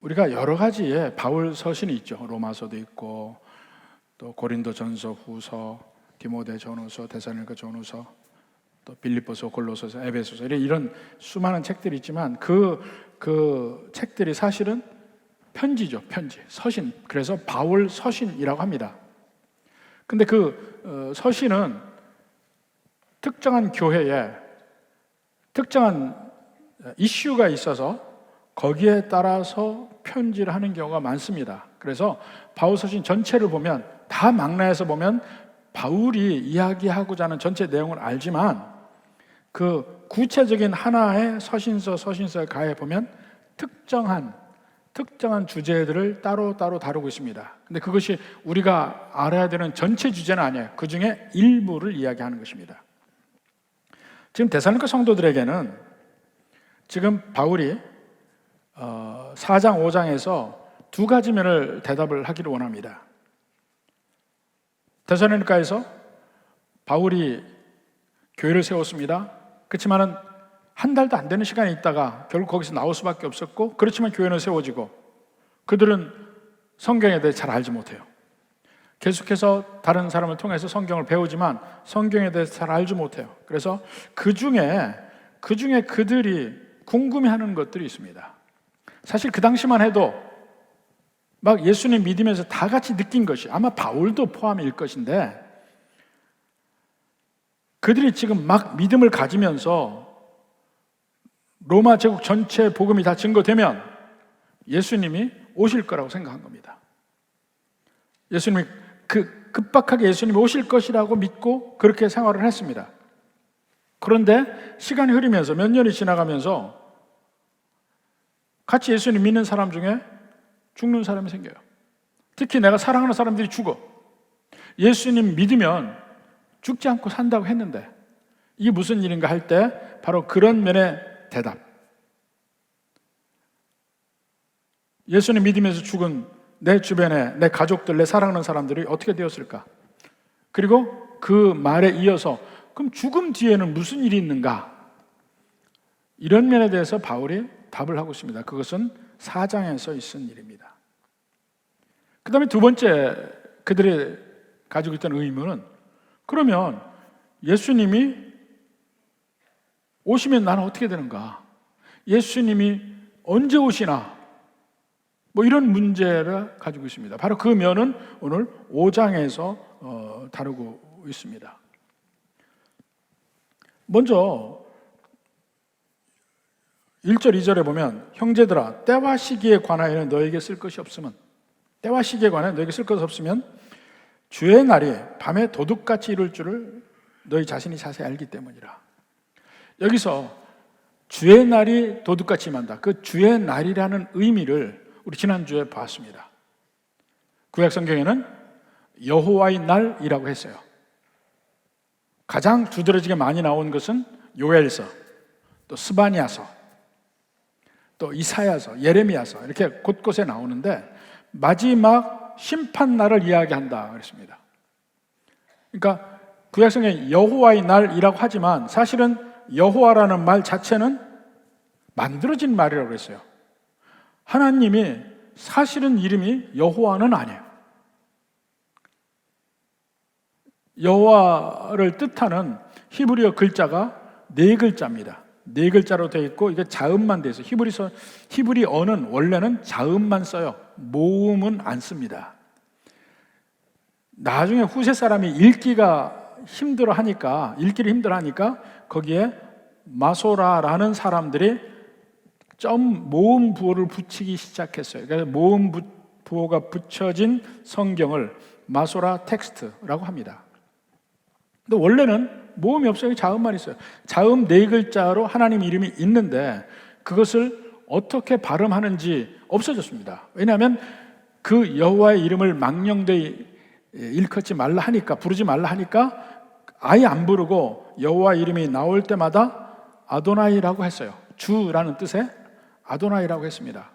우리가 여러 가지의 바울 서신이 있죠. 로마서도 있고 또 고린도전서, 후서, 디모데전후서, 데살로니가 전후서, 또 빌립보서, 골로새서, 에베소서 이런 수많은 책들이 있지만 그 책들이 사실은 편지죠. 편지, 서신. 그래서 바울 서신이라고 합니다. 근데 그 서신은 특정한 교회에 특정한 이슈가 있어서 거기에 따라서 편지를 하는 경우가 많습니다. 그래서 바울 서신 전체를 보면 다 망라해서 보면 바울이 이야기하고자 하는 전체 내용을 알지만 그 구체적인 하나의 서신서에 가해 보면 특정한 주제들을 따로 다루고 있습니다. 근데 그것이 우리가 알아야 되는 전체 주제는 아니에요. 그 중에 일부를 이야기하는 것입니다. 지금 데살로니가 성도들에게는 지금 바울이 4장, 5장에서 두 가지 면을 대답을 하기를 원합니다. 데살로니가에서 바울이 교회를 세웠습니다. 그렇지만은 한 달도 안 되는 시간이 있다가 결국 거기서 나올 수밖에 없었고, 그렇지만 교회는 세워지고 그들은 성경에 대해 잘 알지 못해요. 계속해서 다른 사람을 통해서 성경을 배우지만 성경에 대해서 잘 알지 못해요. 그래서 그 중에 그들이 궁금해하는 것들이 있습니다. 사실 그 당시만 해도 막 예수님 믿으면서 다 같이 느낀 것이 아마 바울도 포함일 것인데, 그들이 지금 막 믿음을 가지면서 로마 제국 전체 복음이 다 증거되면 예수님이 오실 거라고 생각한 겁니다. 예수님이 급박하게 예수님이 오실 것이라고 믿고 그렇게 생활을 했습니다. 그런데 시간이 흐르면서 몇 년이 지나가면서 같이 예수님 믿는 사람 중에 죽는 사람이 생겨요. 특히 내가 사랑하는 사람들이 죽어. 예수님 믿으면 죽지 않고 산다고 했는데 이게 무슨 일인가 할 때 바로 그런 면의 대답. 예수님 믿으면서 죽은 내 주변에 내 가족들, 내 사랑하는 사람들이 어떻게 되었을까? 그리고 그 말에 이어서 그럼 죽음 뒤에는 무슨 일이 있는가? 이런 면에 대해서 바울이 답을 하고 있습니다. 그것은 4장에서 있은 일입니다. 그 다음에 두 번째 그들이 가지고 있던 의문은, 그러면 예수님이 오시면 나는 어떻게 되는가? 예수님이 언제 오시나? 뭐 이런 문제를 가지고 있습니다. 바로 그 면은 오늘 5장에서 다루고 있습니다. 먼저 1절, 2절에 보면 형제들아 때와 시기에 관하여는 너에게 쓸 것이 없으면, 때와 시기에 관하여 너에게 쓸 것이 없으면 주의 날이 밤에 도둑같이 이룰 줄을 너희 자신이 자세히 알기 때문이라. 여기서 주의 날이 도둑같이 임한다. 그 주의 날이라는 의미를 우리 지난주에 봤습니다. 구약 성경에는 여호와의 날이라고 했어요. 가장 두드러지게 많이 나온 것은 요엘서, 또 스바냐서, 또 이사야서, 예레미야서 이렇게 곳곳에 나오는데 마지막 심판 날을 이야기한다 그랬습니다. 그러니까 구약 성경에 여호와의 날이라고 하지만 사실은 여호와라는 말 자체는 만들어진 말이라고 그랬어요. 하나님이 사실은 이름이 여호와는 아니에요. 여호와를 뜻하는 히브리어 글자가 4글자입니다. 4글자로 되어 있고 이게 자음만 되어 있어요. 히브리어는 원래는 자음만 써요. 모음은 안 씁니다. 나중에 후세 사람이 읽기를 힘들어하니까 거기에 마소라라는 사람들이 모음 부호를 붙이기 시작했어요. 그래서 모음 부호가 붙여진 성경을 마소라 텍스트라고 합니다. 근데 원래는 모음이 없어요. 자음만 있어요. 자음 4글자로 하나님 이름이 있는데 그것을 어떻게 발음하는지 없어졌습니다. 왜냐하면 그 여호와의 이름을 망령되이 일컫지 말라 하니까, 부르지 말라 하니까 아예 안 부르고 여호와 이름이 나올 때마다 아도나이라고 했어요. 주라는 뜻의 아도나이라고 했습니다.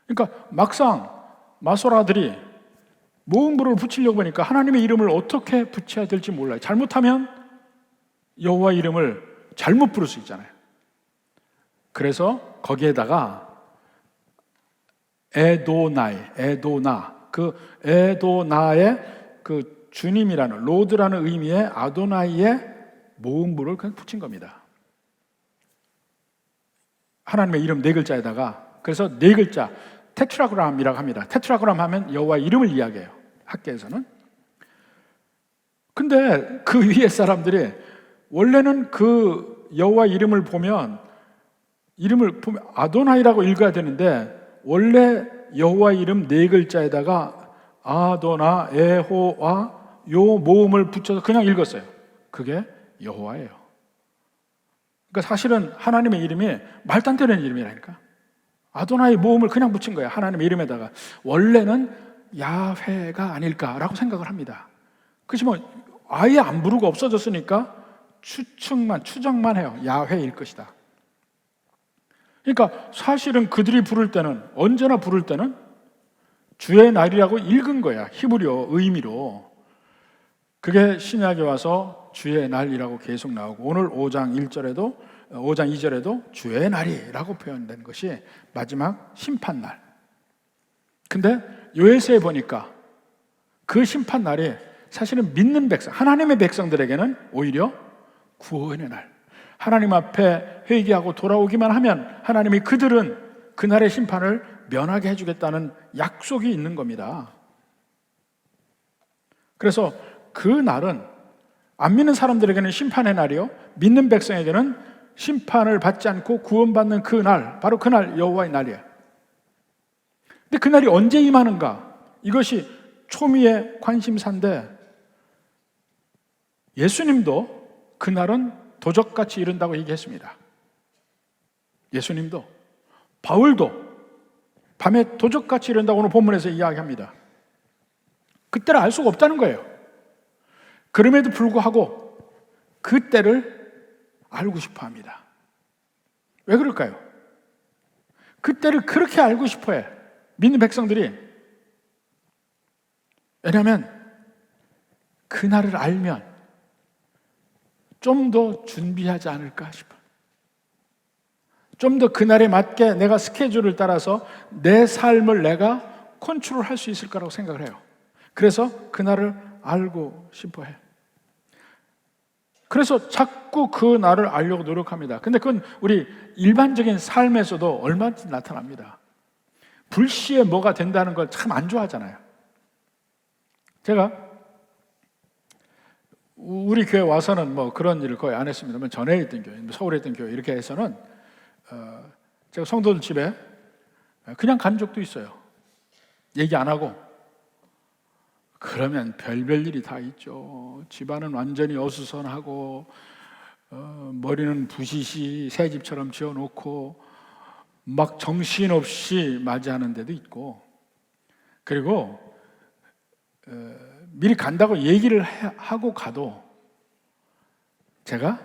그러니까 막상 마소라들이 모음부를 붙이려고 하니까 하나님의 이름을 어떻게 붙여야 될지 몰라요. 잘못하면 여호와 이름을 잘못 부를 수 있잖아요. 그래서 거기에다가 에도나. 그 에도나의 그 주님이라는, 로드라는 의미의 아도나이의 모음부를 그냥 붙인 겁니다. 하나님의 이름 네 글자에다가, 그래서 네 글자 테트라그람이라고 합니다. 테트라그람 하면 여호와 이름을 이야기해요, 학계에서는. 근데 그 위에 사람들이 원래는 그 여호와 이름을 보면 아도나이라고 읽어야 되는데, 원래 여호와 이름 네 글자에다가 아도나, 에호와 요 모음을 붙여서 그냥 읽었어요. 그게 여호와예요. 그러니까 사실은 하나님의 이름이 말도 안 되는 이름이라니까. 아도나이 모음을 그냥 붙인 거예요, 하나님의 이름에다가. 원래는 야훼가 아닐까라고 생각을 합니다. 그렇지만 아예 안 부르고 없어졌으니까 추정만 해요. 야훼일 것이다. 그러니까 사실은 그들이 부를 때는, 언제나 부를 때는 주의 날이라고 읽은 거야, 히브리어 의미로. 그게 신약에 와서 주의 날이라고 계속 나오고, 오늘 5장 2절에도 주의 날이라고 표현된 것이 마지막 심판날. 근데 요에스에 보니까 그 심판날이 사실은 믿는 백성, 하나님의 백성들에게는 오히려 구원의 날, 하나님 앞에 회개하고 돌아오기만 하면 하나님이 그들은 그날의 심판을 면하게 해주겠다는 약속이 있는 겁니다. 그래서 그 날은 안 믿는 사람들에게는 심판의 날이요, 믿는 백성에게는 심판을 받지 않고 구원받는 그 날, 바로 그날 여호와의 날이에요. 근데 그 날이 언제 임하는가? 이것이 초미의 관심사인데, 예수님도 그날은 도적같이 이른다고 얘기했습니다. 예수님도, 바울도 밤에 도적같이 이른다고 오늘 본문에서 이야기합니다. 그때를 알 수가 없다는 거예요. 그럼에도 불구하고 그때를 알고 싶어 합니다. 왜 그럴까요? 그때를 그렇게 알고 싶어 해, 믿는 백성들이. 왜냐하면 그날을 알면 좀 더 준비하지 않을까 싶어. 좀 더 그날에 맞게 내가 스케줄을 따라서 내 삶을 내가 컨트롤할 수 있을 거라고 생각을 해요. 그래서 그날을 알고 싶어 해. 그래서 자꾸 그 날을 알려고 노력합니다. 근데 그건 우리 일반적인 삶에서도 얼마든지 나타납니다. 불시에 뭐가 된다는 걸 참 안 좋아하잖아요. 제가 우리 교회 와서는 뭐 그런 일을 거의 안 했습니다만, 전에 있던 교회, 서울에 있던 교회 이렇게 해서는 제가 성도들 집에 그냥 간 적도 있어요. 얘기 안 하고. 그러면 별별 일이 다 있죠. 집안은 완전히 어수선하고, 머리는 부시시 새집처럼 지어놓고 막 정신없이 맞이하는 데도 있고, 그리고 미리 간다고 얘기를 하고 가도 제가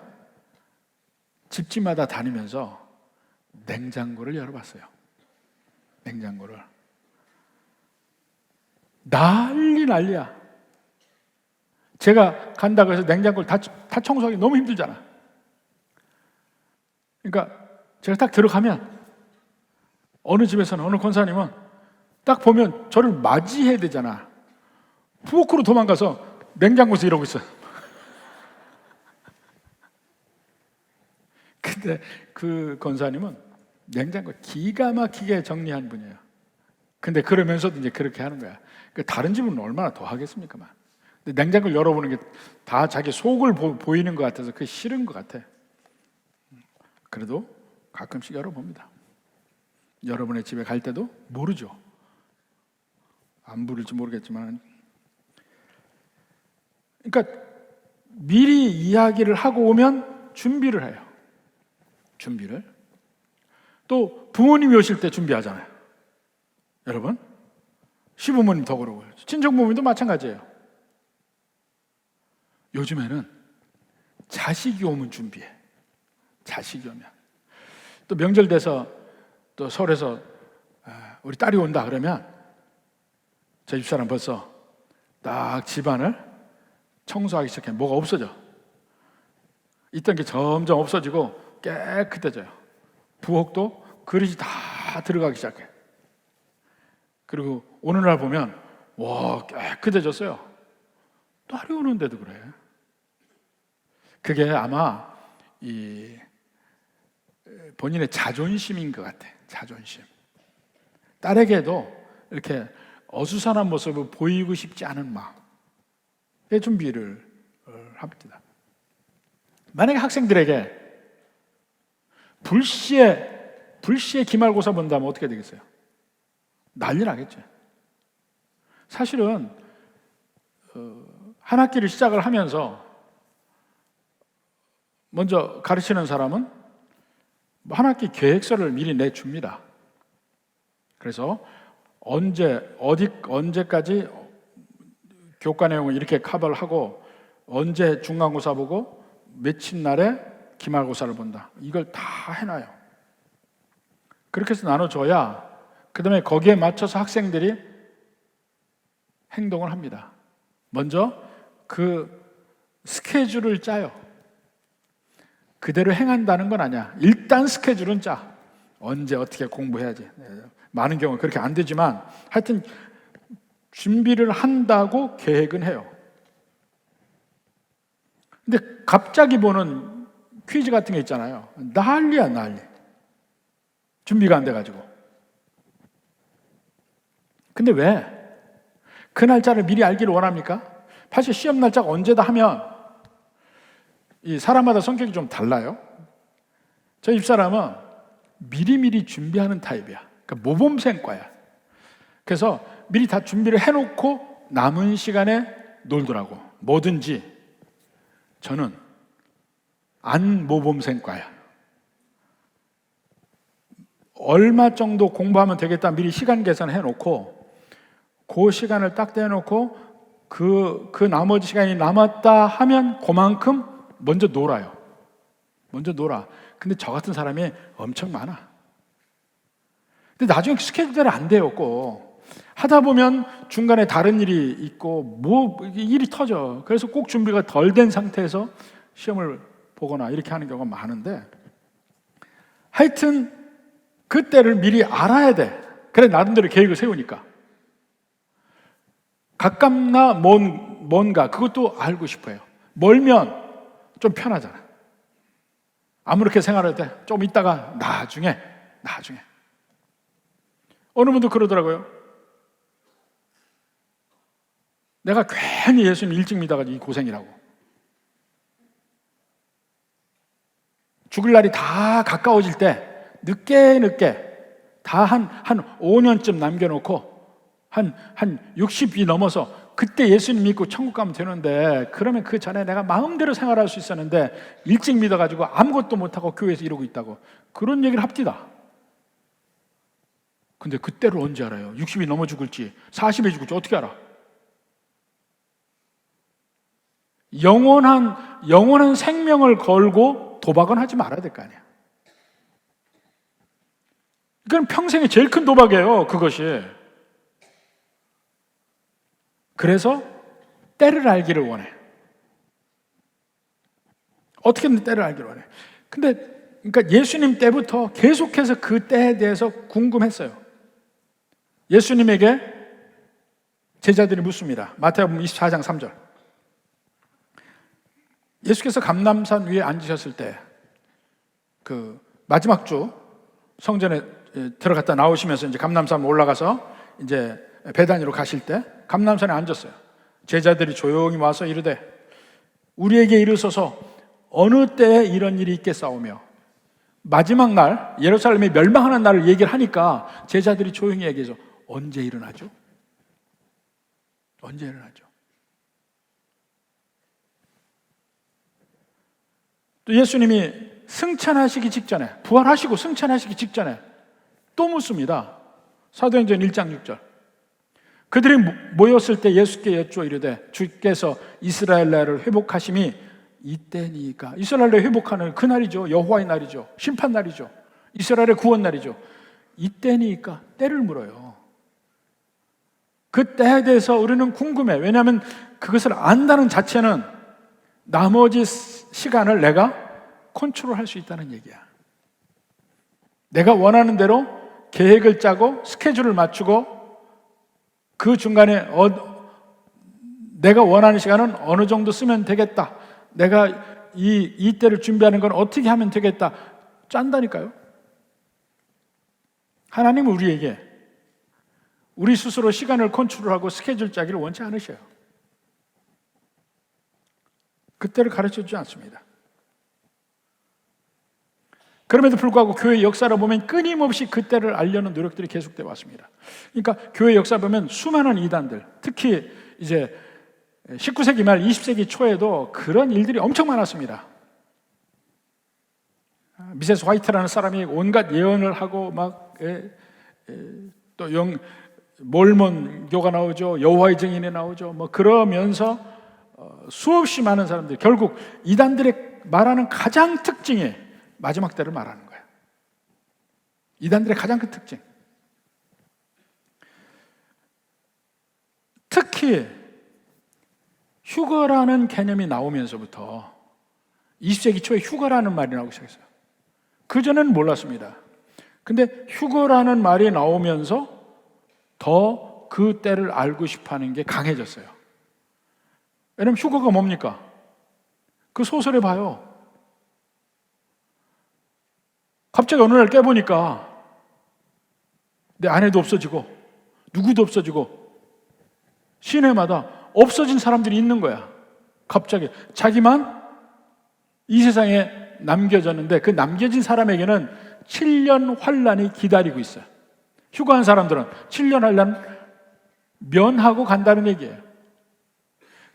집집마다 다니면서 냉장고를 열어봤어요. 냉장고를. 난리야. 제가 간다고 해서 냉장고를 다 청소하기 너무 힘들잖아. 그러니까 제가 딱 들어가면 어느 집에서는, 어느 권사님은 딱 보면 저를 맞이해야 되잖아. 부엌으로 도망가서 냉장고에서 이러고 있어요. 근데 그 권사님은 냉장고 기가 막히게 정리한 분이에요. 근데 그러면서도 이제 그렇게 하는 거야. 다른 집은 얼마나 더 하겠습니까? 근데 냉장고를 열어보는 게 다 자기 속을 보이는 것 같아서 그게 싫은 것 같아. 그래도 가끔씩 열어봅니다. 여러분의 집에 갈 때도 모르죠. 안 부를지 모르겠지만. 그러니까 미리 이야기를 하고 오면 준비를 해요. 준비를. 또 부모님이 오실 때 준비하잖아요. 여러분, 시부모님 더 그러고요. 친정부모님도 마찬가지예요. 요즘에는 자식이 오면 준비해. 자식이 오면. 또 명절 돼서 또 서울에서 우리 딸이 온다 그러면 저 집사람 벌써 딱 집안을 청소하기 시작해. 뭐가 없어져. 있던 게 점점 없어지고 깨끗해져요. 부엌도 그릇이 다 들어가기 시작해. 그리고 오늘날 보면 와, 깨끗해졌어요. 딸이 오는데도 그래. 그게 아마 이 본인의 자존심인 것 같아. 자존심. 딸에게도 이렇게 어수선한 모습을 보이고 싶지 않은 마음의 준비를 합니다. 만약에 학생들에게 불시에 기말고사 본다면 어떻게 되겠어요? 난리 나겠죠. 사실은 한 학기를 시작을 하면서 먼저 가르치는 사람은 한 학기 계획서를 미리 내줍니다. 그래서 언제까지 교과 내용을 이렇게 커버를 하고 언제 중간고사 보고 며칠 날에 기말고사를 본다. 이걸 다 해놔요. 그렇게 해서 나눠줘야 그 다음에 거기에 맞춰서 학생들이 행동을 합니다. 먼저 그 스케줄을 짜요. 그대로 행한다는 건 아니야. 일단 스케줄은 짜. 언제 어떻게 공부해야지. 많은 경우 그렇게 안 되지만 하여튼 준비를 한다고 계획은 해요. 근데 갑자기 보는 퀴즈 같은 게 있잖아요. 난리야, 난리. 준비가 안 돼가지고. 근데 왜? 그 날짜를 미리 알기를 원합니까? 사실 시험 날짜가 언제다 하면 이 사람마다 성격이 좀 달라요. 저희 집사람은 미리미리 준비하는 타입이야. 그러니까 모범생과야. 그래서 미리 다 준비를 해놓고 남은 시간에 놀더라고. 뭐든지. 저는 안 모범생과야. 얼마 정도 공부하면 되겠다 미리 시간 계산해 놓고 그 시간을 딱 떼놓고 그 나머지 시간이 남았다 하면 그만큼 먼저 놀아요. 먼저 놀아. 근데 저 같은 사람이 엄청 많아. 근데 나중에 스케줄대로 안 돼요, 꼭. 하다 보면 중간에 다른 일이 있고 일이 터져. 그래서 꼭 준비가 덜 된 상태에서 시험을 보거나 이렇게 하는 경우가 많은데 하여튼 그때를 미리 알아야 돼. 그래 나름대로 계획을 세우니까. 가깝나 먼가 그것도 알고 싶어요. 멀면 좀 편하잖아. 아무렇게 생활할 때 좀 있다가 나중에 어느 분도 그러더라고요. 내가 괜히 예수님 일찍 믿어가지고 이 고생이라고. 죽을 날이 다 가까워질 때 늦게 다 한 5년쯤 남겨놓고 한 60이 넘어서 그때 예수님 믿고 천국 가면 되는데 그러면 그 전에 내가 마음대로 생활할 수 있었는데 일찍 믿어가지고 아무것도 못하고 교회에서 이러고 있다고 그런 얘기를 합디다. 근데 그때를 언제 알아요? 60이 넘어 죽을지 40에 죽을지 어떻게 알아? 영원한 생명을 걸고 도박은 하지 말아야 될 거 아니야. 그건 평생에 제일 큰 도박이에요, 그것이. 그래서 때를 알기를 원해. 어떻게든 때를 알기를 원해. 근데 그러니까 예수님 때부터 계속해서 그 때에 대해서 궁금했어요. 예수님에게 제자들이 묻습니다. 마태복음 24장 3절. 예수께서 감람산 위에 앉으셨을 때 그 마지막 주 성전에 들어갔다 나오시면서 이제 감람산 올라가서 이제 베다니로 가실 때 감람산에 앉았어요. 제자들이 조용히 와서 이르되 우리에게 이르소서 어느 때에 이런 일이 있겠사오며 마지막 날 예루살렘이 멸망하는 날을 얘기를 하니까 제자들이 조용히 얘기해서 언제 일어나죠? 언제 일어나죠? 또 예수님이 승천하시기 직전에 부활하시고 승천하시기 직전에 또 묻습니다. 사도행전 1장 6절. 그들이 모였을 때 예수께 여쭈어 이르되 주께서 이스라엘 나라를 회복하심이 이때니까. 이스라엘을 회복하는 그날이죠. 여호와의 날이죠. 심판날이죠. 이스라엘의 구원날이죠. 이때니까 때를 물어요. 그 때에 대해서 우리는 궁금해. 왜냐하면 그것을 안다는 자체는 나머지 시간을 내가 컨트롤할 수 있다는 얘기야. 내가 원하는 대로 계획을 짜고 스케줄을 맞추고 그 중간에 내가 원하는 시간은 어느 정도 쓰면 되겠다. 내가 이 때를 준비하는 건 어떻게 하면 되겠다. 짠다니까요. 하나님은 우리에게 우리 스스로 시간을 컨트롤하고 스케줄 짜기를 원치 않으셔요. 그때를 가르쳐주지 않습니다. 그럼에도 불구하고 교회 역사를 보면 끊임없이 그때를 알려는 노력들이 계속되어 왔습니다. 그러니까 교회 역사 보면 수많은 이단들, 특히 이제 19세기 말 20세기 초에도 그런 일들이 엄청 많았습니다. 미세스 화이트라는 사람이 온갖 예언을 하고 또 몰몬교가 나오죠. 여호와의 증인이 나오죠. 그러면서 수없이 많은 사람들이 결국 이단들의 말하는 가장 특징이 마지막 때를 말하는 거예요. 이단들의 가장 큰 특징. 특히 휴거라는 개념이 나오면서부터 20세기 초에 휴거라는 말이 나오기 시작했어요. 그전에는 몰랐습니다. 근데 휴거라는 말이 나오면서 더 그 때를 알고 싶어하는 게 강해졌어요. 왜냐면 휴거가 뭡니까? 그 소설에 봐요. 갑자기 어느 날 깨보니까 내 아내도 없어지고 누구도 없어지고 시내마다 없어진 사람들이 있는 거야. 갑자기 자기만 이 세상에 남겨졌는데 그 남겨진 사람에게는 7년 환란이 기다리고 있어요. 휴가한 사람들은 7년 환란 면하고 간다는 얘기예요.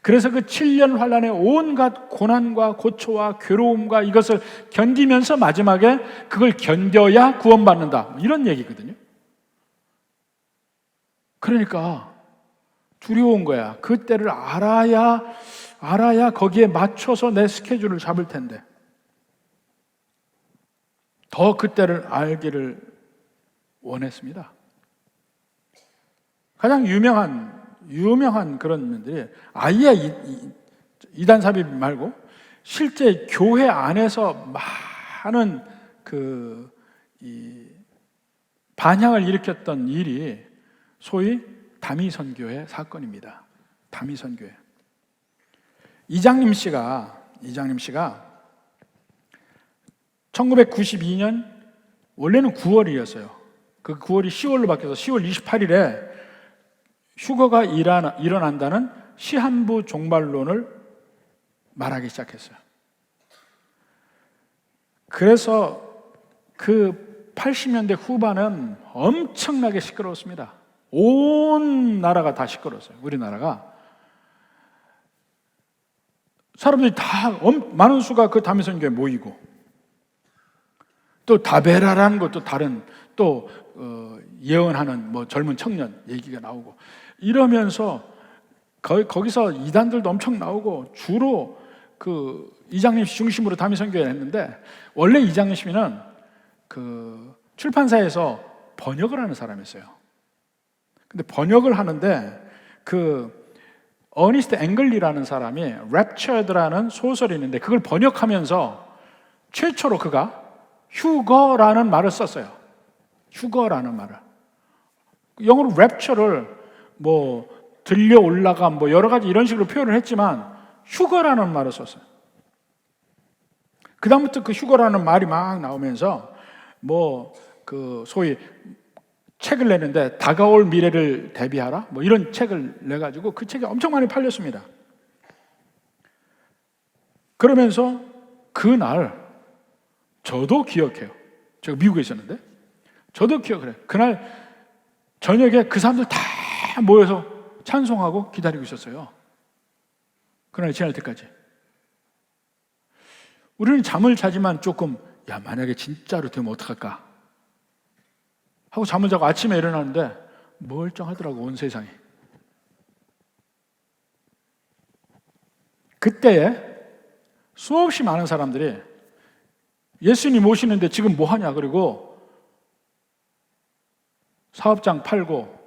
그래서 그 7년 환란의 온갖 고난과 고초와 괴로움과 이것을 견디면서 마지막에 그걸 견뎌야 구원받는다, 이런 얘기거든요. 그러니까 두려운 거야. 그 때를 알아야 거기에 맞춰서 내 스케줄을 잡을 텐데 더 그 때를 알기를 원했습니다. 가장 유명한 그런 면들이 아예 이단 삽입 말고 실제 교회 안에서 많은 반향을 일으켰던 일이 소위 다미선교회 사건입니다. 다미선교회. 이장림 씨가 1992년 원래는 9월이었어요. 그 9월이 10월로 바뀌어서 10월 28일에 휴거가 일어난다는 시한부 종말론을 말하기 시작했어요. 그래서 그 80년대 후반은 엄청나게 시끄러웠습니다. 온 나라가 다 시끄러웠어요. 우리나라가. 사람들이 다 많은 수가 그 다미선교에 모이고 또 다베라라는 것도 다른 또 예언하는 젊은 청년 얘기가 나오고 이러면서 거기서 이단들도 엄청 나오고 주로 그 이장림 씨 중심으로 다미선교회를 했는데 원래 이장림 씨는 그 출판사에서 번역을 하는 사람이었어요. 근데 번역을 하는데 그 어니스트 앵글리라는 사람이 랩처드라는 소설이 있는데 그걸 번역하면서 최초로 그가 휴거라는 말을 썼어요. 휴거라는 말을. 영어로 랩처를 들려 올라가 여러 가지 이런 식으로 표현을 했지만 휴거라는 말을 썼어요. 그 다음부터 그 휴거라는 말이 막 나오면서 그 소위 책을 내는데 다가올 미래를 대비하라 이런 책을 내가지고 그 책이 엄청 많이 팔렸습니다. 그러면서 그날 저도 기억해요. 제가 미국에 있었는데 저도 기억을 해요. 그날 저녁에 그 사람들 다 모여서 찬송하고 기다리고 있었어요. 그날 지날 때까지. 우리는 잠을 자지만 조금 만약에 진짜로 되면 어떡할까 하고 잠을 자고 아침에 일어나는데 멀쩡하더라고 온 세상이. 그때에 수없이 많은 사람들이 예수님 오시는데 지금 뭐 하냐 그리고 사업장 팔고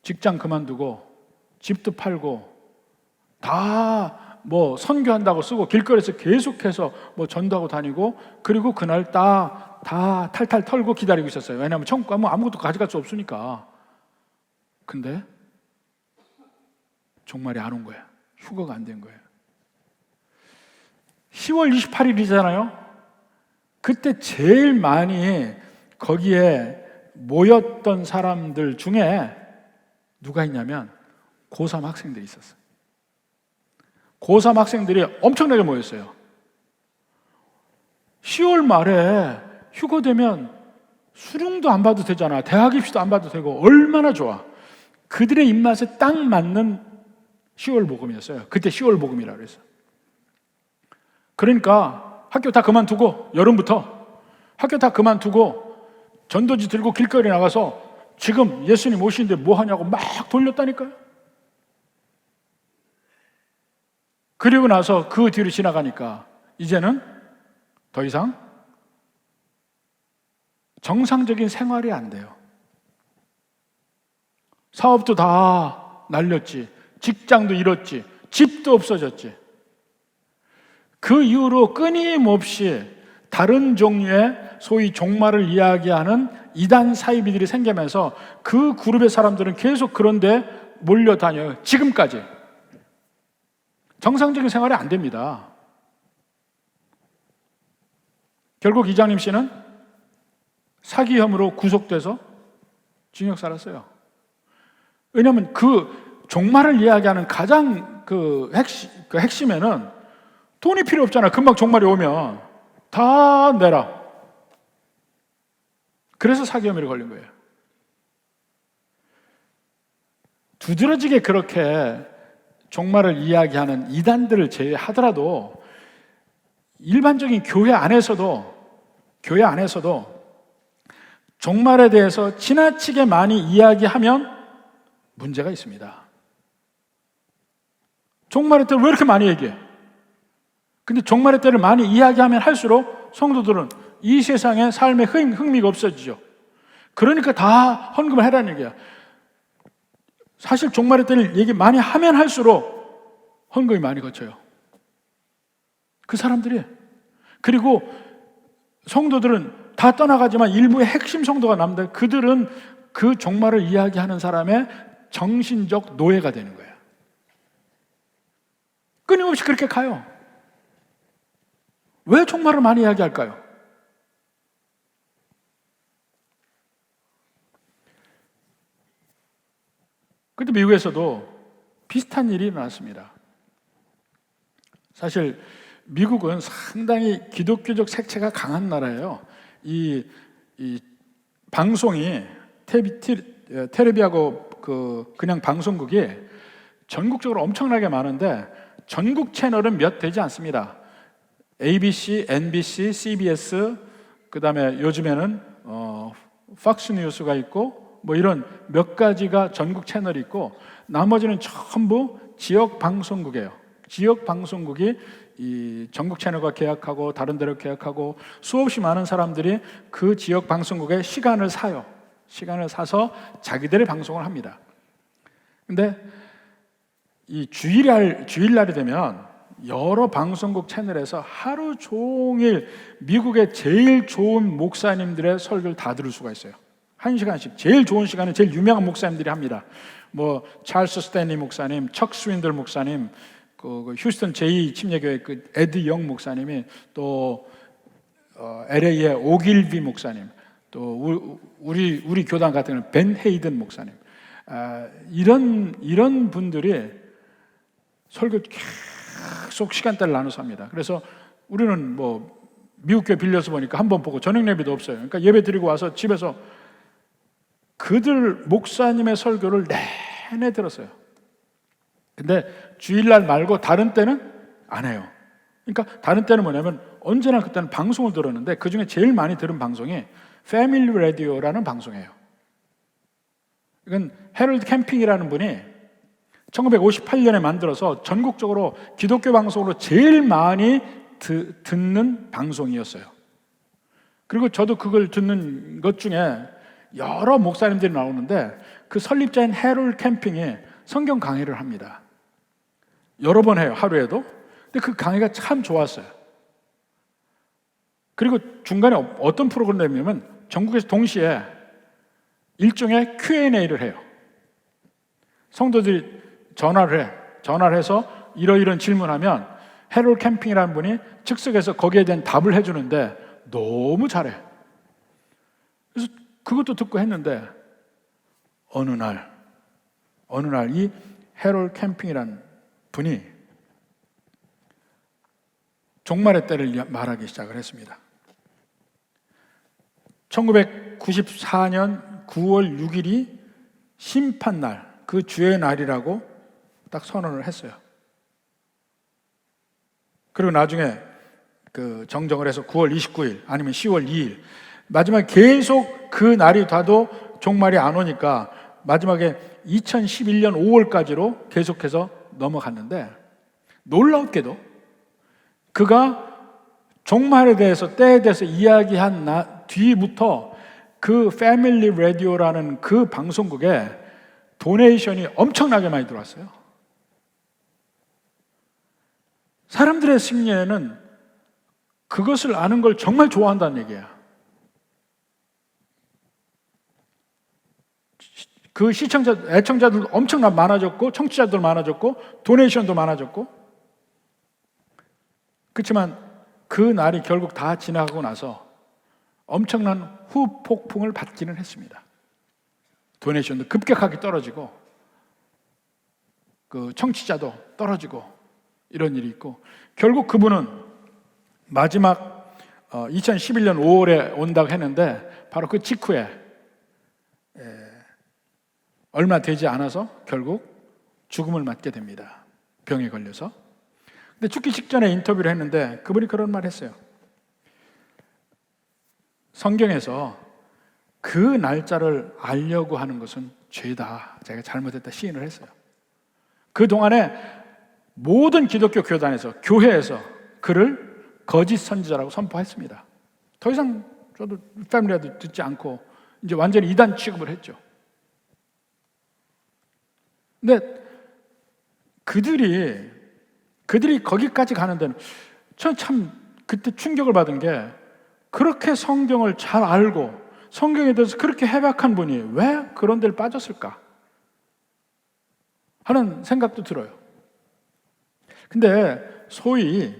직장 그만두고 집도 팔고 다 선교한다고 쓰고 길거리에서 계속해서 전도하고 다니고 그리고 그날 다 탈탈 털고 기다리고 있었어요. 왜냐하면 천국 가면 아무것도 가져갈 수 없으니까. 근데 종말이 안 온 거야. 휴거가 안 된 거예요. 10월 28일이잖아요. 그때 제일 많이 거기에 모였던 사람들 중에 누가 있냐면 고3 학생들이 있었어요. 고3 학생들이 엄청나게 모였어요. 10월 말에 휴거되면 수능도 안 봐도 되잖아. 대학 입시도 안 봐도 되고 얼마나 좋아. 그들의 입맛에 딱 맞는 10월 복음이었어요. 그때 10월 복음이라고 그랬어요. 그러니까 학교 다 그만두고, 여름부터 학교 다 그만두고 전도지 들고 길거리 나가서 지금 예수님 오시는데 뭐 하냐고 막 돌렸다니까요. 그리고 나서 그 뒤로 지나가니까 이제는 더 이상 정상적인 생활이 안 돼요. 사업도 다 날렸지, 직장도 잃었지, 집도 없어졌지. 그 이후로 끊임없이 다른 종류의 소위 종말을 이야기하는 이단 사이비들이 생기면서 그 그룹의 사람들은 계속 그런데 몰려다녀요. 지금까지. 정상적인 생활이 안 됩니다. 결국 이장림 씨는 사기 혐의로 구속돼서 징역 살았어요. 왜냐하면 그 종말을 이야기하는 가장 그 핵심에는 돈이 필요 없잖아. 금방 종말이 오면 다 내라. 그래서 사기 혐의로 걸린 거예요. 두드러지게 그렇게 종말을 이야기하는 이단들을 제외하더라도 일반적인 교회 안에서도 종말에 대해서 지나치게 많이 이야기하면 문제가 있습니다. 종말의 때를 왜 이렇게 많이 얘기해? 근데 종말의 때를 많이 이야기하면 할수록 성도들은 이 세상에 삶에 흥미가 없어지죠. 그러니까 다 헌금을 해라는 얘기야. 사실 종말의 때를 얘기 많이 하면 할수록 헌금이 많이 거쳐요. 그 사람들이. 그리고 성도들은 다 떠나가지만 일부의 핵심 성도가 남는데 그들은 그 종말을 이야기하는 사람의 정신적 노예가 되는 거예요. 끊임없이 그렇게 가요. 왜 종말을 많이 이야기할까요? 그런데 미국에서도 비슷한 일이 일어났습니다. 사실 미국은 상당히 기독교적 색채가 강한 나라예요. 이 방송이 텔레비하고 그냥 방송국이 전국적으로 엄청나게 많은데 전국 채널은 몇 되지 않습니다. ABC, NBC, CBS, 그 다음에 요즘에는 팍스 뉴스가 있고 뭐 이런 몇 가지가 전국 채널이 있고 나머지는 전부 지역 방송국이에요. 지역 방송국이 이 전국 채널과 계약하고 다른 데로 계약하고 수없이 많은 사람들이 그 지역 방송국에 시간을 사요. 시간을 사서 자기들의 방송을 합니다. 근데 이 주일날이 되면 여러 방송국 채널에서 하루 종일 미국의 제일 좋은 목사님들의 설교를 다 들을 수가 있어요. 1시간씩 제일 좋은 시간은 제일 유명한 목사님들이 합니다. 뭐 찰스 스탠리 목사님, 척 스윈들 목사님, 그 휴스턴 제2침례교회 그 에드 영 목사님이 또 LA의 오길비 목사님, 또 우리 교단 같은 경우는 벤 헤이든 목사님, 이런 분들이 설교 계속 시간대를 나눠서 합니다. 그래서 우리는 뭐 미국 교회 빌려서 보니까 한 번 보고 저녁 예배도 없어요. 그러니까 예배 드리고 와서 집에서 그들 목사님의 설교를 내내 들었어요. 근데 주일날 말고 다른 때는 안 해요. 그러니까 다른 때는 뭐냐면 언제나 그때는 방송을 들었는데 그중에 제일 많이 들은 방송이 패밀리 라디오라는 방송이에요. 이건 해럴드 캠핑이라는 분이 1958년에 만들어서 전국적으로 기독교 방송으로 제일 많이 듣는 방송이었어요. 그리고 저도 그걸 듣는 것 중에 여러 목사님들이 나오는데 그 설립자인 해럴드 캠핑이 성경 강의를 합니다. 여러 번 해요, 하루에도. 근데 그 강의가 참 좋았어요. 그리고 중간에 어떤 프로그램이냐면 전국에서 동시에 일종의 Q&A를 해요. 성도들이 전화를 해서 이러이런 질문하면 해롤 캠핑이라는 분이 즉석에서 거기에 대한 답을 해주는데 너무 잘해. 그래서 그것도 듣고 했는데 어느 날 이 해롤 캠핑이라는 분이 종말의 때를 말하기 시작을 했습니다. 1994년 9월 6일이 심판날, 그 주의 날이라고 딱 선언을 했어요. 그리고 나중에 그 정정을 해서 9월 29일 아니면 10월 2일 마지막에 계속 그 날이 돼도 종말이 안 오니까 마지막에 2011년 5월까지로 계속해서 넘어갔는데 놀랍게도 그가 종말에 대해서 때에 대해서 이야기한 뒤부터 그 패밀리 라디오라는 그 방송국에 도네이션이 엄청나게 많이 들어왔어요. 사람들의 심리에는 그것을 아는 걸 정말 좋아한다는 얘기야. 그 애청자들 엄청 많아졌고, 청취자들 많아졌고, 도네이션도 많아졌고. 그렇지만 그 날이 결국 다 지나가고 나서 엄청난 후폭풍을 받기는 했습니다. 도네이션도 급격하게 떨어지고, 그 청취자도 떨어지고, 이런 일이 있고, 결국 그분은 마지막 2011년 5월에 온다고 했는데 바로 그 직후에 얼마 되지 않아서 결국 죽음을 맞게 됩니다. 병에 걸려서. 근데 죽기 직전에 인터뷰를 했는데 그분이 그런 말 했어요. 성경에서 그 날짜를 알려고 하는 것은 죄다. 제가 잘못했다 시인을 했어요. 그동안에 모든 기독교 교단에서, 교회에서 그를 거짓 선지자라고 선포했습니다. 더 이상 저도 패밀리라도 듣지 않고 이제 완전히 이단 취급을 했죠. 근데 그들이 거기까지 가는 데는 전 참 그때 충격을 받은 게 그렇게 성경을 잘 알고 성경에 대해서 그렇게 해박한 분이 왜 그런 데를 빠졌을까 하는 생각도 들어요. 근데 소위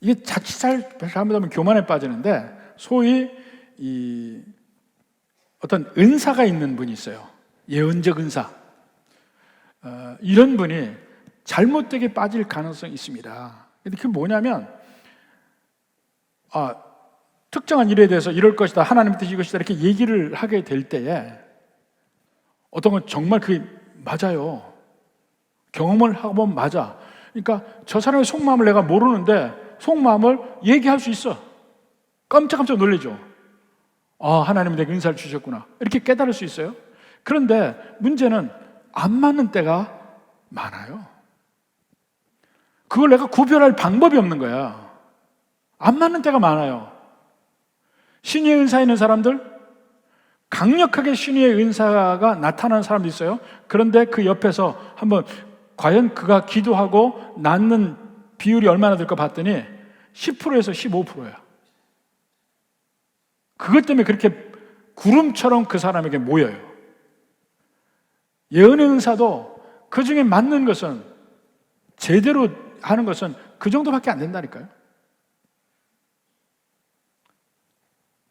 이게 자칫 잘못하면 교만에 빠지는데 소위 이 어떤 은사가 있는 분이 있어요. 예언적 은사. 이런 분이 잘못되게 빠질 가능성이 있습니다. 근데 그게 뭐냐면 특정한 일에 대해서 이럴 것이다, 하나님의 뜻이 이것이다 이렇게 얘기를 하게 될 때에 어떤 건 정말 그게 맞아요. 경험을 하고 보면 맞아. 그러니까 저 사람의 속마음을 내가 모르는데 속마음을 얘기할 수 있어. 깜짝깜짝 놀라죠. 하나님이 내게 은사를 주셨구나 이렇게 깨달을 수 있어요. 그런데 문제는 안 맞는 때가 많아요. 그걸 내가 구별할 방법이 없는 거야. 안 맞는 때가 많아요. 신의 은사 있는 사람들, 강력하게 신의 은사가 나타나는 사람도 있어요. 그런데 그 옆에서 한번 과연 그가 기도하고 낫는 비율이 얼마나 될까 봤더니 10%에서 15%야. 그것 때문에 그렇게 구름처럼 그 사람에게 모여요. 예언의 은사도 그 중에 맞는 것은, 제대로 하는 것은 그 정도밖에 안 된다니까요.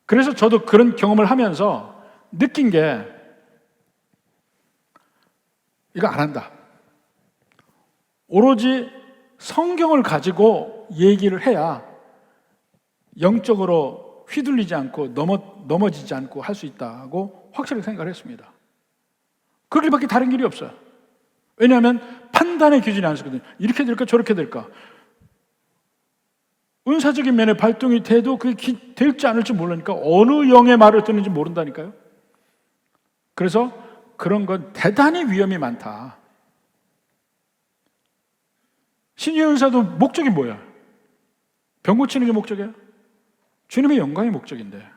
그래서 저도 그런 경험을 하면서 느낀 게 이거 안 한다. 오로지 성경을 가지고 얘기를 해야 영적으로 휘둘리지 않고 넘어지지 않고 할 수 있다고 확실하게 생각을 했습니다. 그 길밖에 다른 길이 없어요. 왜냐하면 판단의 기준이 안 쓰거든요. 이렇게 될까 저렇게 될까. 은사적인 면에 발동이 돼도 그게 될지 않을지 모르니까 어느 영의 말을 듣는지 모른다니까요. 그래서 그런 건 대단히 위험이 많다. 신의 은사도 목적이 뭐야? 병 고치는 게 목적이야? 주님의 영광이 목적인데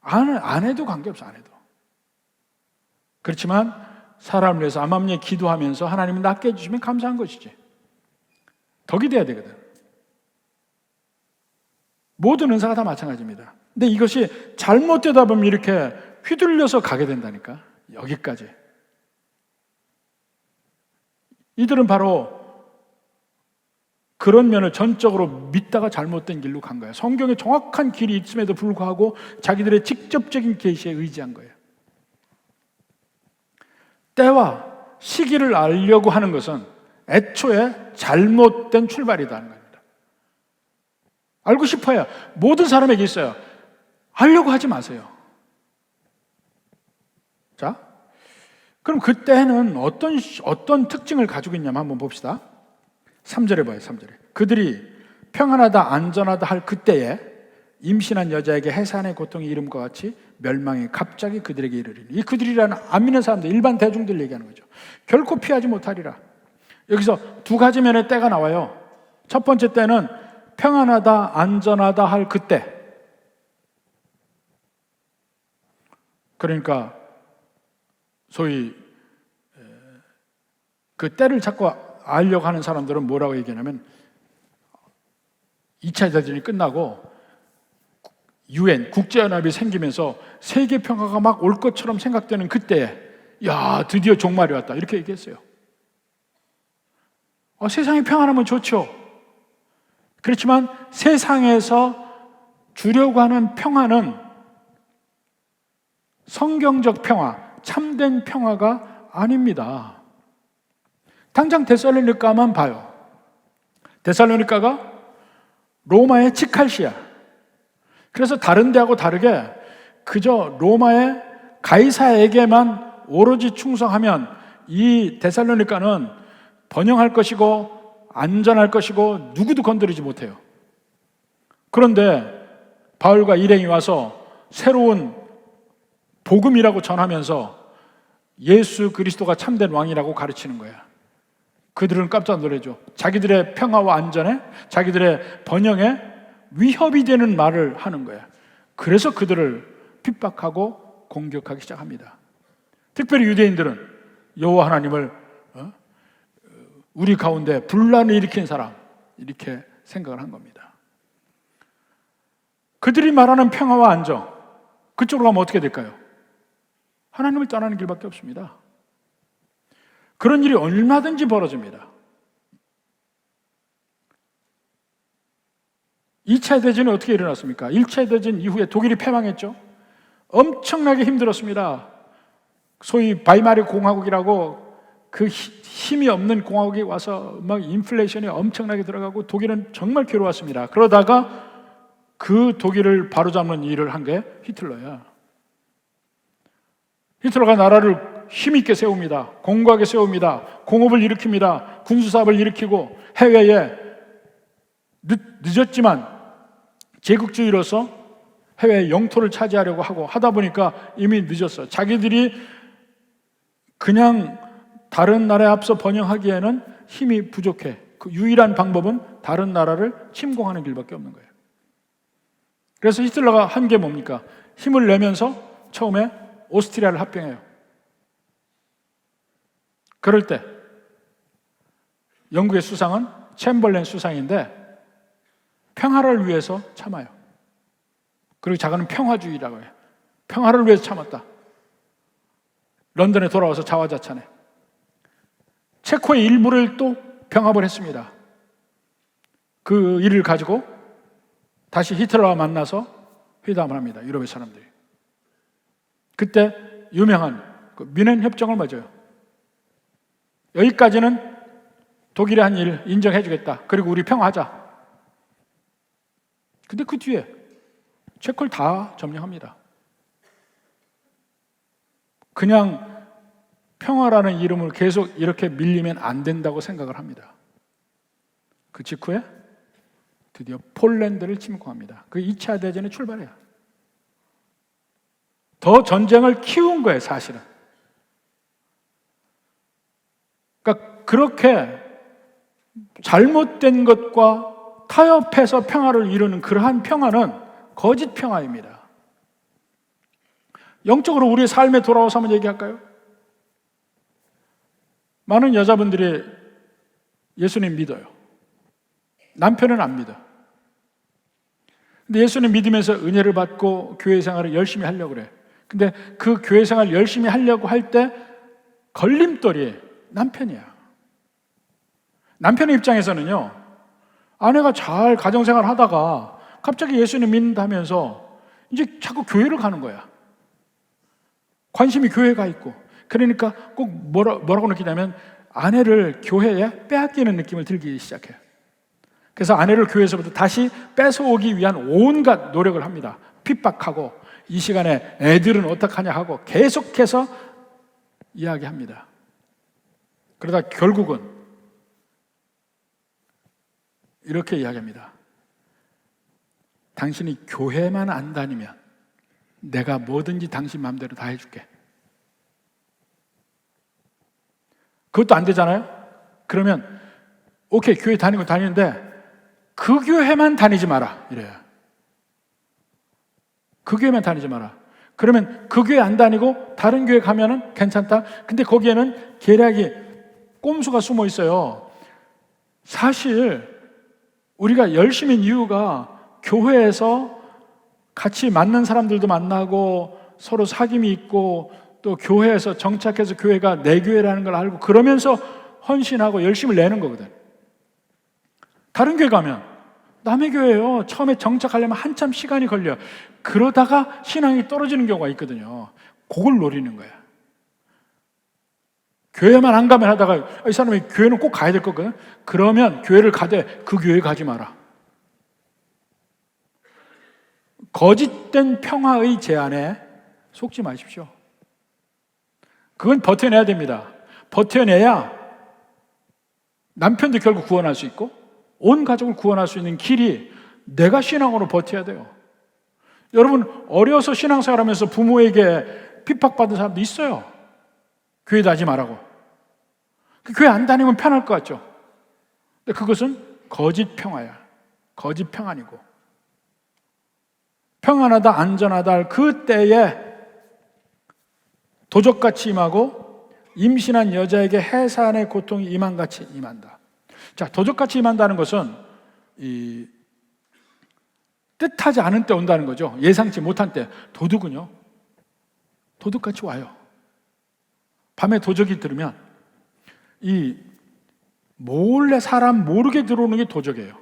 안 해도 관계없어. 안 해도. 그렇지만 사람을 위해서 암암리에 기도하면서 하나님이 낫게 해주시면 감사한 것이지. 덕이 돼야 되거든. 모든 은사가 다 마찬가지입니다. 근데 이것이 잘못되다 보면 이렇게 휘둘려서 가게 된다니까. 여기까지. 이들은 바로 그런 면을 전적으로 믿다가 잘못된 길로 간 거예요. 성경에 정확한 길이 있음에도 불구하고 자기들의 직접적인 계시에 의지한 거예요. 때와 시기를 알려고 하는 것은 애초에 잘못된 출발이라는 겁니다. 알고 싶어요. 모든 사람에게 있어요. 알려고 하지 마세요. 자, 그럼 그때는 어떤 특징을 가지고 있냐면 한번 봅시다. 3절에 봐요. 3절에. 그들이 평안하다 안전하다 할 그때에 임신한 여자에게 해산의 고통이 이름과 같이 멸망이 갑자기 그들에게 이르리니. 이 그들이라는 안 믿는 사람들, 일반 대중들 얘기하는 거죠. 결코 피하지 못하리라. 여기서 두 가지 면의 때가 나와요. 첫 번째 때는 평안하다 안전하다 할 그때. 그러니까 소위 그 때를 자꾸 알려고 하는 사람들은 뭐라고 얘기하냐면 2차 대전이 끝나고 UN, 국제연합이 생기면서 세계 평화가 막 올 것처럼 생각되는 그때에 야, 드디어 종말이 왔다 이렇게 얘기했어요. 세상이 평안하면 좋죠. 그렇지만 세상에서 주려고 하는 평화는 성경적 평화, 참된 평화가 아닙니다. 당장 데살로니가만 봐요. 데살로니가가 로마의 직할시야. 그래서 다른 데하고 다르게 그저 로마의 가이사에게만 오로지 충성하면 이 데살로니가는 번영할 것이고 안전할 것이고 누구도 건드리지 못해요. 그런데 바울과 일행이 와서 새로운 복음이라고 전하면서 예수 그리스도가 참된 왕이라고 가르치는 거야. 그들은 깜짝 놀라죠. 자기들의 평화와 안전에, 자기들의 번영에 위협이 되는 말을 하는 거야. 그래서 그들을 핍박하고 공격하기 시작합니다. 특별히 유대인들은 여호와 하나님을 우리 가운데 분란을 일으킨 사람 이렇게 생각을 한 겁니다. 그들이 말하는 평화와 안정, 그쪽으로 가면 어떻게 될까요? 하나님을 떠나는 길밖에 없습니다. 그런 일이 얼마든지 벌어집니다. 2차 대전이 어떻게 일어났습니까? 1차 대전 이후에 독일이 패망했죠. 엄청나게 힘들었습니다. 소위 바이마르 공화국이라고 그 힘이 없는 공화국이 와서 막 인플레이션이 엄청나게 들어가고 독일은 정말 괴로웠습니다. 그러다가 그 독일을 바로잡는 일을 한 게 히틀러야. 히틀러가 나라를 힘있게 세웁니다. 공고하게 세웁니다. 공업을 일으킵니다. 군수사업을 일으키고 해외에 늦었지만 제국주의로서 해외의 영토를 차지하려고 하고 하다 보니까 이미 늦었어요. 자기들이 그냥 다른 나라에 앞서 번영하기에는 힘이 부족해. 그 유일한 방법은 다른 나라를 침공하는 길밖에 없는 거예요. 그래서 히틀러가 한 게 뭡니까? 힘을 내면서 처음에 오스트리아를 합병해요. 그럴 때 영국의 수상은 챔벌렌 수상인데 평화를 위해서 참아요. 그리고 자기는 평화주의라고 해요. 평화를 위해서 참았다. 런던에 돌아와서 자화자찬해. 체코의 일부를 또 병합을 했습니다. 그 일을 가지고 다시 히틀러와 만나서 회담을 합니다. 유럽의 사람들이. 그때 유명한 그 뮌헨 협정을 맺어요. 여기까지는 독일의 한 일 인정해 주겠다. 그리고 우리 평화하자. 근데 그 뒤에 체코를 다 점령합니다. 그냥 평화라는 이름을 계속 이렇게 밀리면 안 된다고 생각을 합니다. 그 직후에 드디어 폴란드를 침공합니다. 그 2차 대전의 출발이에요. 더 전쟁을 키운 거예요, 사실은. 그러니까 그렇게 잘못된 것과 타협해서 평화를 이루는 그러한 평화는 거짓 평화입니다. 영적으로 우리의 삶에 돌아와서 한번 얘기할까요? 많은 여자분들이 예수님 믿어요. 남편은 안 믿어. 근데 예수님 믿으면서 은혜를 받고 교회 생활을 열심히 하려고 그래. 근데 그 교회 생활 열심히 하려고 할 때 걸림돌이 남편이야. 남편의 입장에서는요, 아내가 잘 가정생활 하다가 갑자기 예수님 믿는다면서 이제 자꾸 교회를 가는 거야. 관심이 교회에 가 있고. 그러니까 꼭 뭐라고 느끼냐면 아내를 교회에 빼앗기는 느낌을 들기 시작해요. 그래서 아내를 교회에서부터 다시 뺏어오기 위한 온갖 노력을 합니다. 핍박하고 이 시간에 애들은 어떡하냐 하고 계속해서 이야기합니다. 그러다 결국은 이렇게 이야기합니다. 당신이 교회만 안 다니면 내가 뭐든지 당신 마음대로 다 해줄게. 그것도 안 되잖아요? 그러면 오케이, 교회 다니는데 그 교회만 다니지 마라 이래요. 그 교회만 다니지 마라. 그러면 그 교회 안 다니고 다른 교회 가면은 괜찮다. 근데 거기에는 계략이, 꼼수가 숨어 있어요. 사실 우리가 열심인 이유가 교회에서 같이 맞는 사람들도 만나고 서로 사귐이 있고 또 교회에서 정착해서 교회가 내 교회라는 걸 알고 그러면서 헌신하고 열심을 내는 거거든. 다른 교회 가면 남의 교회예요. 처음에 정착하려면 한참 시간이 걸려. 그러다가 신앙이 떨어지는 경우가 있거든요. 그걸 노리는 거야. 교회만 안 가면 하다가 이 사람이 교회는 꼭 가야 될 거거든. 그러면 교회를 가되 그 교회 가지 마라. 거짓된 평화의 제안에 속지 마십시오. 그건 버텨내야 됩니다. 버텨내야 남편도 결국 구원할 수 있고 온 가족을 구원할 수 있는 길이 내가 신앙으로 버텨야 돼요. 여러분, 어려서 신앙생활하면서 부모에게 핍박받은 사람도 있어요. 교회 다니지 말라고. 교회 안 다니면 편할 것 같죠? 근데 그것은 거짓 평화야. 거짓 평안이고. 평안하다, 안전하다 할 그때에 도적같이 임하고 임신한 여자에게 해산의 고통이 임한같이 임한다. 자, 도적같이 임한다는 것은 이 뜻하지 않은 때 온다는 거죠. 예상치 못한 때. 도둑은요, 도둑같이 와요. 밤에 도적이 들으면 이 몰래 사람 모르게 들어오는 게 도적이에요.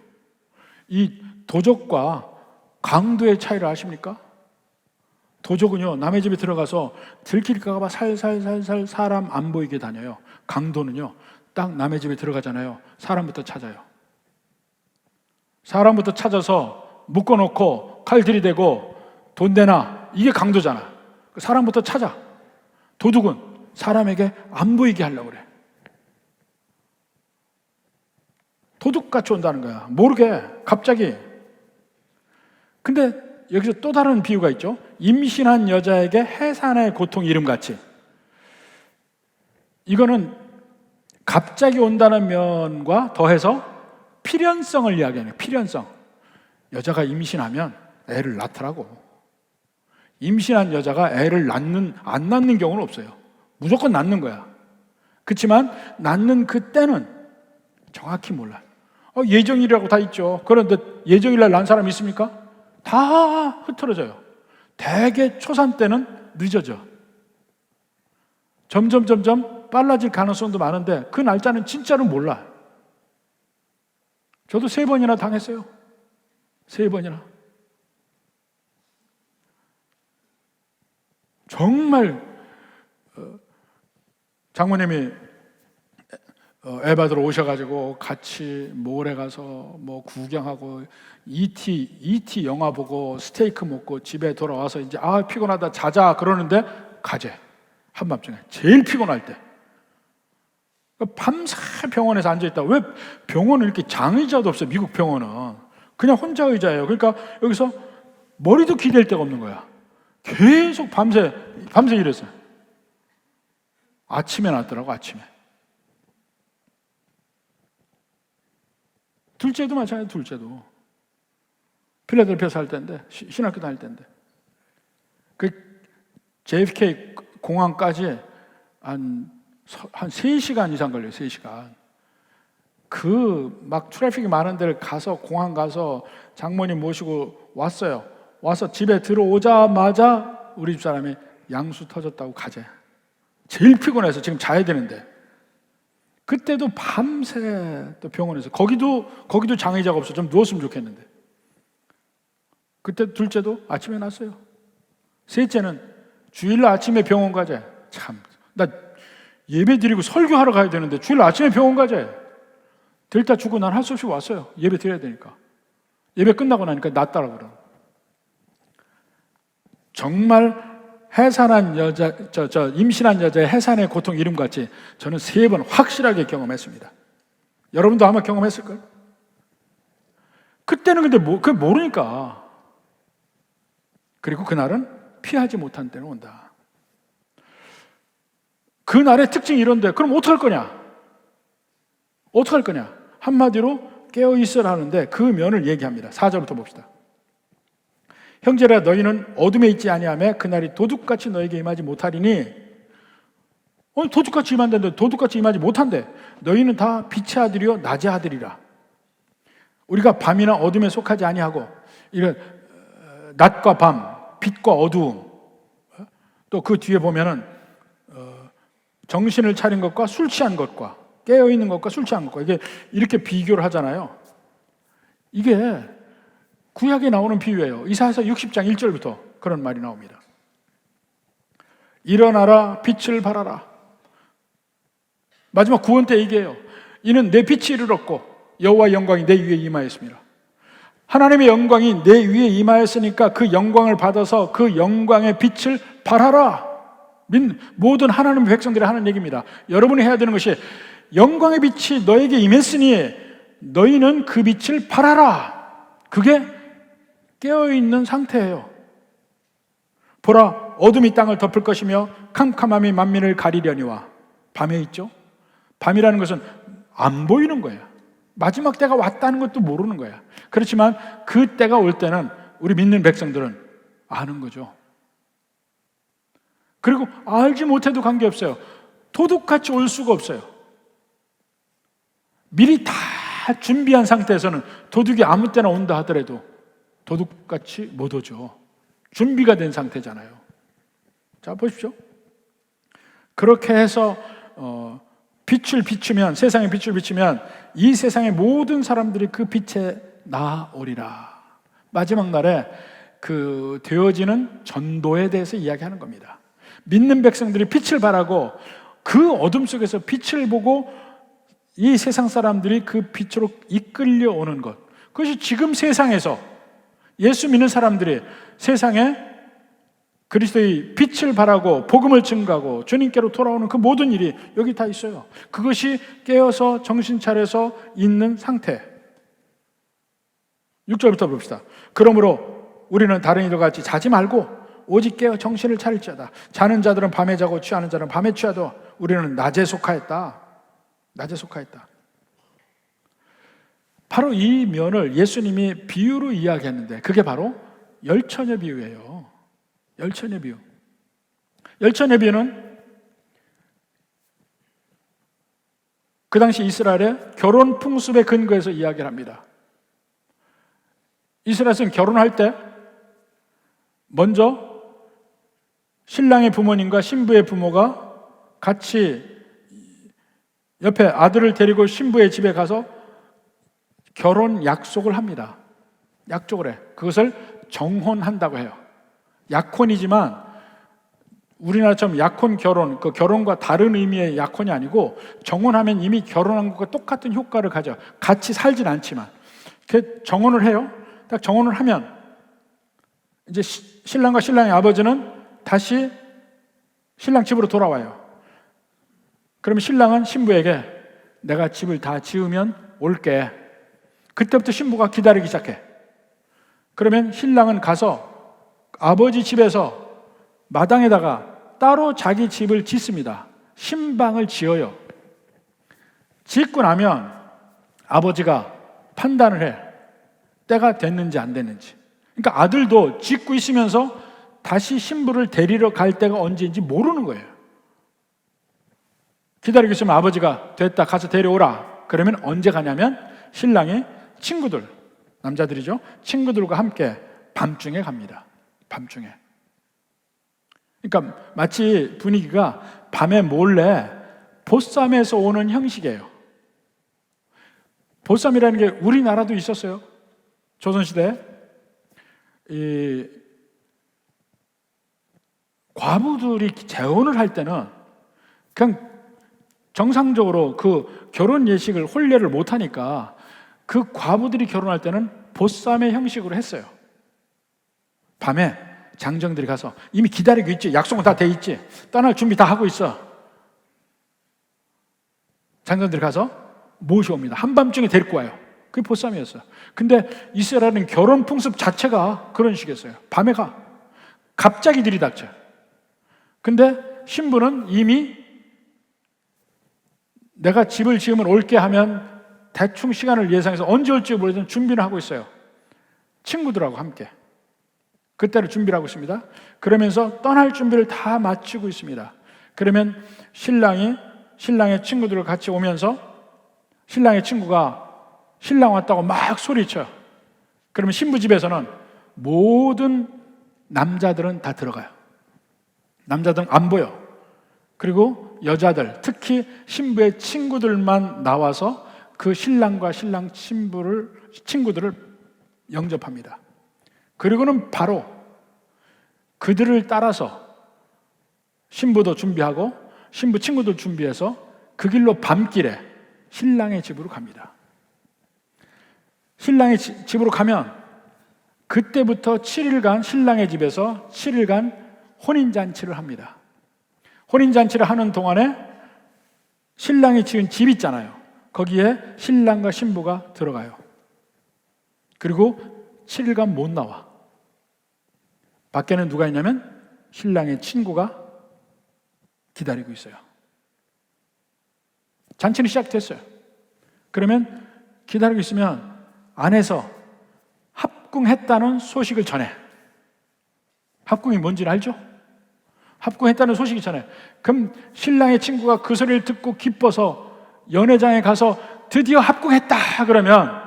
이 도적과 강도의 차이를 아십니까? 도적은요, 남의 집에 들어가서 들킬까 봐 살살살살 사람 안 보이게 다녀요. 강도는요, 딱 남의 집에 들어가잖아요. 사람부터 찾아요. 사람부터 찾아서 묶어놓고 칼 들이대고 돈 내놔. 이게 강도잖아. 사람부터 찾아. 도둑은 사람에게 안 보이게 하려고 그래. 도둑같이 온다는 거야. 모르게 갑자기. 근데 여기서 또 다른 비유가 있죠. 임신한 여자에게 해산의 고통 이름같이. 이거는 갑자기 온다는 면과 더해서 필연성을 이야기하네요. 필연성. 여자가 임신하면 애를 낳더라고. 임신한 여자가 애를 안 낳는 경우는 없어요. 무조건 낳는 거야. 그렇지만 낳는 그때는 정확히 몰라요. 예정일이라고 다 있죠. 그런데 예정일날 난 사람 있습니까? 다 흐트러져요. 대개 초산 때는 늦어져. 점점 빨라질 가능성도 많은데 그 날짜는 진짜로 몰라. 저도 3번이나 당했어요. 3번이나. 정말 장모님이 애 받으러 오셔가지고 같이 몰에 가서 뭐 구경하고 E.T. 영화 보고 스테이크 먹고 집에 돌아와서 이제 피곤하다 자자 그러는데 가재. 한밤중에 제일 피곤할 때 밤새 병원에서 앉아있다. 왜 병원은 이렇게 장의자도 없어요. 미국 병원은 그냥 혼자 의자예요. 그러니까 여기서 머리도 기댈 데가 없는 거야. 계속 밤새 일했어요. 아침에 났더라고. 아침에. 둘째도 마찬가지예요. 둘째도 필라델피아 살 때인데 신학교 다닐 때인데 그 JFK 공항까지 한 3시간 이상 걸려요. 3시간. 그 막 트래픽이 많은 데를 가서 공항 가서 장모님 모시고 왔어요. 와서 집에 들어오자마자 우리 집사람이 양수 터졌다고 가재. 제일 피곤해서 지금 자야 되는데 그때도 밤새 또 병원에서 거기도 장의자가 없어. 좀 누웠으면 좋겠는데. 그때 둘째도 아침에 났어요. 셋째는 주일날 아침에 병원 가재. 참, 나 예배 드리고 설교하러 가야 되는데 주일날 아침에 병원 가재. 들다 주고 난 할 수 없이 왔어요. 예배 드려야 되니까. 예배 끝나고 나니까 낫더라고요. 그럼. 정말 해산한 여자, 임신한 여자의 해산의 고통 이름같이 저는 3번 확실하게 경험했습니다. 여러분도 아마 경험했을까요? 그때는 근데 그걸 모르니까. 그리고 그날은 피하지 못한 때는 온다. 그날의 특징이 이런데 그럼 어떡할 거냐? 어떡할 거냐? 한마디로 깨어있으라 하는데 그 면을 얘기합니다. 4절부터 봅시다. 형제라 너희는 어둠에 있지 아니하며 그날이 도둑같이 너에게 임하지 못하리니. 도둑같이 임한다는데 도둑같이 임하지 못한대. 너희는 다 빛의 아들이요 낮의 아들이라. 우리가 밤이나 어둠에 속하지 아니하고 이런 낮과 밤, 빛과 어두움, 또 그 뒤에 보면은 정신을 차린 것과 술 취한 것과 깨어있는 것과 술 취한 것과 이게 이렇게 비교를 하잖아요. 이게 구약에 나오는 비유예요. 이사야서 60장 1절부터 그런 말이 나옵니다. 일어나라 빛을 발하라. 마지막 구원 때 얘기해요. 이는 내 빛이 이르렀고 여호와의 영광이 내 위에 임하였습니다. 하나님의 영광이 내 위에 임하였으니까 그 영광을 받아서 그 영광의 빛을 발하라. 모든 하나님의 백성들이 하는 얘기입니다. 여러분이 해야 되는 것이 영광의 빛이 너에게 임했으니 너희는 그 빛을 발하라. 그게 깨어있는 상태예요. 보라, 어둠이 땅을 덮을 것이며 캄캄함이 만민을 가리려니와. 밤에 있죠? 밤이라는 것은 안 보이는 거예요. 마지막 때가 왔다는 것도 모르는 거야. 그렇지만 그 때가 올 때는 우리 믿는 백성들은 아는 거죠. 그리고 알지 못해도 관계없어요. 도둑같이 올 수가 없어요. 미리 다 준비한 상태에서는 도둑이 아무 때나 온다 하더라도 도둑같이 못 오죠. 준비가 된 상태잖아요. 자, 보십시오. 그렇게 해서 빛을 비추면, 세상에 빛을 비추면 이 세상의 모든 사람들이 그 빛에 나오리라. 마지막 날에 그 되어지는 전도에 대해서 이야기하는 겁니다. 믿는 백성들이 빛을 발하고 그 어둠 속에서 빛을 보고 이 세상 사람들이 그 빛으로 이끌려 오는 것. 그것이 지금 세상에서 예수 믿는 사람들이 세상에 그리스도의 빛을 발하고 복음을 증거하고 주님께로 돌아오는 그 모든 일이 여기 다 있어요. 그것이 깨어서 정신 차려서 있는 상태. 6절부터 봅시다. 그러므로 우리는 다른 이들과 같이 자지 말고 오직 깨어 정신을 차릴지어다. 자는 자들은 밤에 자고 취하는 자는 밤에 취하도 우리는 낮에 속하였다. 낮에 속하였다. 바로 이 면을 예수님이 비유로 이야기했는데 그게 바로 열처녀 비유예요. 열처녀 비유. 열처녀 비유는 그 당시 이스라엘의 결혼 풍습에 근거해서 이야기를 합니다. 이스라엘은 결혼할 때 먼저 신랑의 부모님과 신부의 부모가 같이 옆에 아들을 데리고 신부의 집에 가서 결혼 약속을 합니다. 약속을 해. 그것을 정혼한다고 해요. 약혼이지만 우리나라처럼 약혼 결혼, 그 결혼과 다른 의미의 약혼이 아니고 정혼하면 이미 결혼한 것과 똑같은 효과를 가져. 같이 살진 않지만 정혼을 해요. 딱 정혼을 하면 이제 신랑과 신랑의 아버지는 다시 신랑 집으로 돌아와요. 그러면 신랑은 신부에게 내가 집을 다 지으면 올게. 그때부터 신부가 기다리기 시작해. 그러면 신랑은 가서 아버지 집에서 마당에다가 따로 자기 집을 짓습니다. 신방을 지어요. 짓고 나면 아버지가 판단을 해. 때가 됐는지 안 됐는지. 그러니까 아들도 짓고 있으면서 다시 신부를 데리러 갈 때가 언제인지 모르는 거예요. 기다리고 있으면 아버지가 됐다 가서 데려오라. 그러면 언제 가냐면 신랑의 친구들, 남자들이죠. 친구들과 함께 밤중에 갑니다. 밤중에. 그러니까 마치 분위기가 밤에 몰래 보쌈에서 오는 형식이에요. 보쌈이라는 게 우리나라도 있었어요. 조선시대에 이 과부들이 재혼을 할 때는 그냥 정상적으로 그 결혼 예식을 혼례를 못하니까 그 과부들이 결혼할 때는 보쌈의 형식으로 했어요. 밤에 장정들이 가서 이미 기다리고 있지, 약속은 다 돼 있지, 떠날 준비 다 하고 있어. 장정들이 가서 모셔옵니다. 한밤중에 데리고 와요. 그게 보쌈이었어요. 근데 이스라엘은 결혼 풍습 자체가 그런 식이었어요. 밤에 가. 갑자기 들이닥쳐. 근데 신부는 이미 내가 집을 지으면 올게 하면 대충 시간을 예상해서 언제 올지 모르지만 준비를 하고 있어요. 친구들하고 함께. 그때를 준비를 하고 있습니다. 그러면서 떠날 준비를 다 마치고 있습니다. 그러면 신랑의 친구들과 같이 오면서 신랑의 친구가 신랑 왔다고 막 소리쳐요. 그러면 신부 집에서는 모든 남자들은 다 들어가요. 남자들은 안 보여. 그리고 여자들, 특히 신부의 친구들만 나와서 그 신랑과 신랑 친구들을 영접합니다. 그리고는 바로 그들을 따라서 신부도 준비하고 신부 친구들 준비해서 그 길로 밤길에 신랑의 집으로 갑니다. 신랑의 집으로 가면 그때부터 7일간 신랑의 집에서 7일간 혼인잔치를 합니다. 혼인잔치를 하는 동안에 신랑이 지은 집 있잖아요. 거기에 신랑과 신부가 들어가요. 그리고 7일간 못 나와. 밖에는 누가 있냐면 신랑의 친구가 기다리고 있어요. 잔치는 시작됐어요. 그러면 기다리고 있으면 안에서 합궁했다는 소식을 전해. 합궁이 뭔지를 알죠? 합궁했다는 소식이 전해. 그럼 신랑의 친구가 그 소리를 듣고 기뻐서 연회장에 가서 드디어 합궁했다 그러면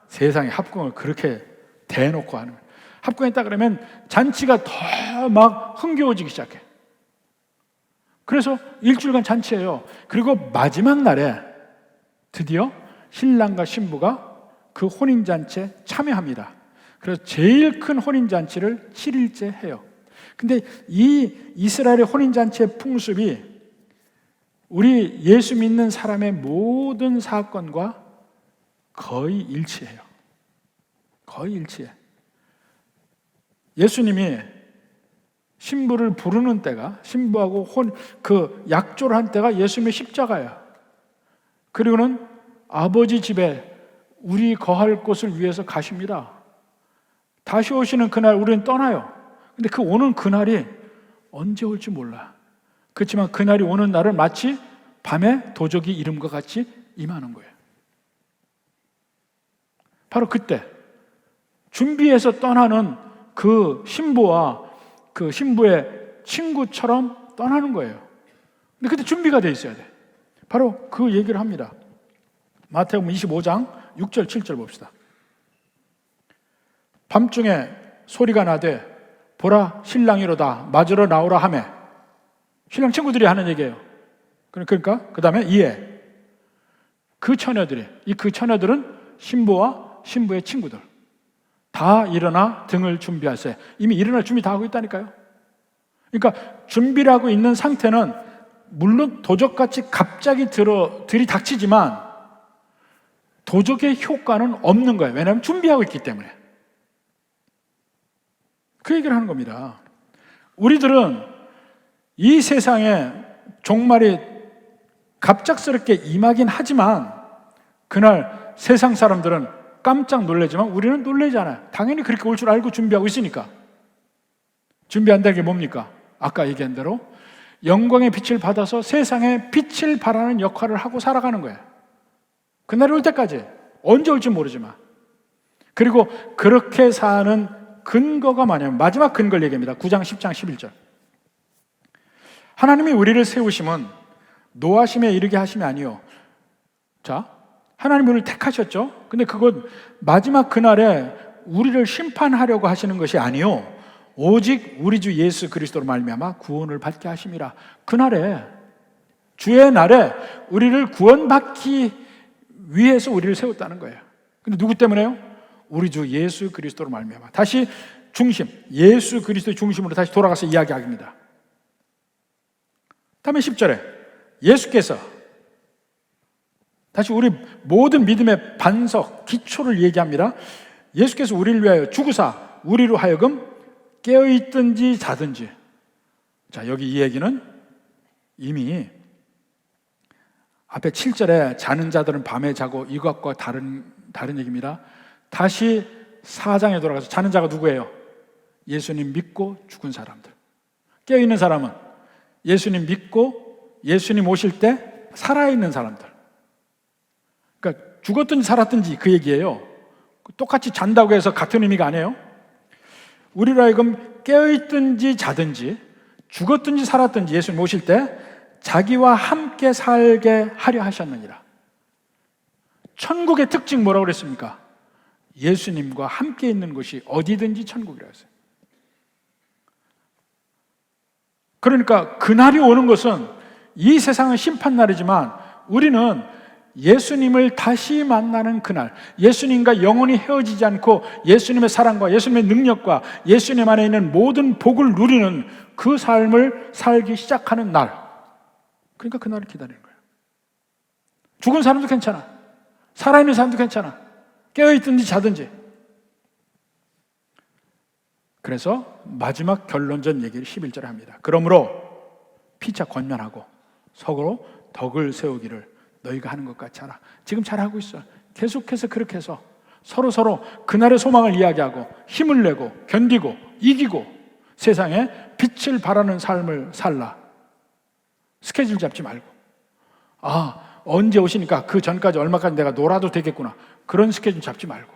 세상에 합궁을 그렇게 대놓고 하는 거예요. 합궁했다 그러면 잔치가 더 막 흥겨워지기 시작해. 그래서 일주일간 잔치예요. 그리고 마지막 날에 드디어 신랑과 신부가 그 혼인잔치에 참여합니다. 그래서 제일 큰 혼인잔치를 7일째 해요. 근데 이 이스라엘의 혼인잔치의 풍습이 우리 예수 믿는 사람의 모든 사건과 거의 일치해요. 거의 일치해. 예수님이 신부를 부르는 때가, 신부하고 약조를 한 때가 예수님의 십자가야. 그리고는 아버지 집에 우리 거할 곳을 위해서 가십니다. 다시 오시는 그날 우리는 떠나요. 근데 그 오는 그날이 언제 올지 몰라. 그렇지만 그날이 오는 날은 마치 밤에 도적이 이름과 같이 임하는 거예요. 바로 그때 준비해서 떠나는 그 신부와 그 신부의 친구처럼 떠나는 거예요. 근데 그때 준비가 돼 있어야 돼. 바로 그 얘기를 합니다. 마태복음 25장 6절 7절 봅시다. 밤중에 소리가 나되 보라 신랑이로다 맞으러 나오라 하매. 신랑 친구들이 하는 얘기예요. 그러니까 그 다음에 이에 그 처녀들은 신부와 신부의 친구들 다 일어나 등을 준비하세요. 이미 일어날 준비 다 하고 있다니까요. 그러니까 준비를 하고 있는 상태는 물론 도적같이 갑자기 들이닥치지만 도적의 효과는 없는 거예요. 왜냐하면 준비하고 있기 때문에. 그 얘기를 하는 겁니다. 우리들은 이 세상에 종말이 갑작스럽게 임하긴 하지만 그날 세상 사람들은 깜짝 놀라지만 우리는 놀라지 않아요. 당연히 그렇게 올 줄 알고 준비하고 있으니까. 준비한다는 게 뭡니까? 아까 얘기한 대로 영광의 빛을 받아서 세상에 빛을 발하는 역할을 하고 살아가는 거예요. 그날이 올 때까지. 언제 올지 모르지만. 그리고 그렇게 사는 근거가 뭐냐면 마지막 근거를 얘기합니다. 9장 10장 11절. 하나님이 우리를 세우심은 노하심에 이르게 하심이 아니요. 자, 하나님이 우리를 택하셨죠. 근데 그건 마지막 그날에 우리를 심판하려고 하시는 것이 아니요. 오직 우리 주 예수 그리스도로 말미암아 구원을 받게 하심이라. 그날에 주의 날에 우리를 구원받기 위해서 우리를 세웠다는 거예요. 근데 누구 때문에요? 우리 주 예수 그리스도로 말미암아. 다시 중심, 예수 그리스도의 중심으로 다시 돌아가서 이야기합니다. 다음에 10절에 예수께서 다시 우리 모든 믿음의 반석, 기초를 얘기합니다. 예수께서 우리를 위하여 죽으사 우리로 하여금 깨어있든지 자든지. 자, 여기 이 얘기는 이미 앞에 7절에 자는 자들은 밤에 자고 이것과 다른 얘기입니다. 다시 4장에 돌아가서 자는 자가 누구예요? 예수님 믿고 죽은 사람들. 깨어있는 사람은 예수님 믿고 예수님 오실 때 살아있는 사람들. 그러니까 죽었든지 살았든지 그 얘기예요. 똑같이 잔다고 해서 같은 의미가 아니에요. 우리로 하여금 깨어있든지 자든지 죽었든지 살았든지 예수님 오실 때 자기와 함께 살게 하려 하셨느니라. 천국의 특징 뭐라고 그랬습니까? 예수님과 함께 있는 곳이 어디든지 천국이라고 했어요. 그러니까 그날이 오는 것은 이 세상은 심판날이지만 우리는 예수님을 다시 만나는 그날, 예수님과 영원히 헤어지지 않고 예수님의 사랑과 예수님의 능력과 예수님 안에 있는 모든 복을 누리는 그 삶을 살기 시작하는 날. 그러니까 그날을 기다리는 거예요. 죽은 사람도 괜찮아. 살아있는 사람도 괜찮아. 깨어있든지 자든지. 그래서 마지막 결론전 얘기를 11절에 합니다. 그러므로 피차 권면하고 서로 덕을 세우기를 너희가 하는 것 같이 하라. 지금 잘하고 있어. 계속해서 그렇게 해서 서로 그날의 소망을 이야기하고 힘을 내고 견디고 이기고 세상에 빛을 발하는 삶을 살라. 스케줄 잡지 말고, 언제 오시니까 그 전까지 얼마까지 내가 놀아도 되겠구나, 그런 스케줄 잡지 말고,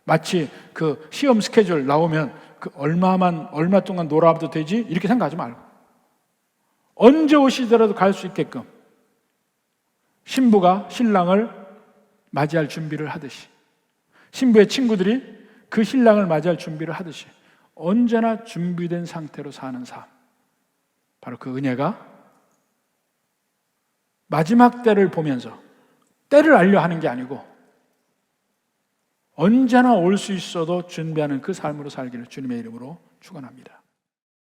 마치 그 시험 스케줄 나오면 그 얼마 동안 놀아도 되지 이렇게 생각하지 말고, 언제 오시더라도 갈 수 있게끔 신부가 신랑을 맞이할 준비를 하듯이, 신부의 친구들이 그 신랑을 맞이할 준비를 하듯이 언제나 준비된 상태로 사는 삶, 바로 그 은혜가 마지막 때를 보면서 때를 알려 하는 게 아니고 언제나 올 수 있어도 준비하는 그 삶으로 살기를 주님의 이름으로 축원합니다.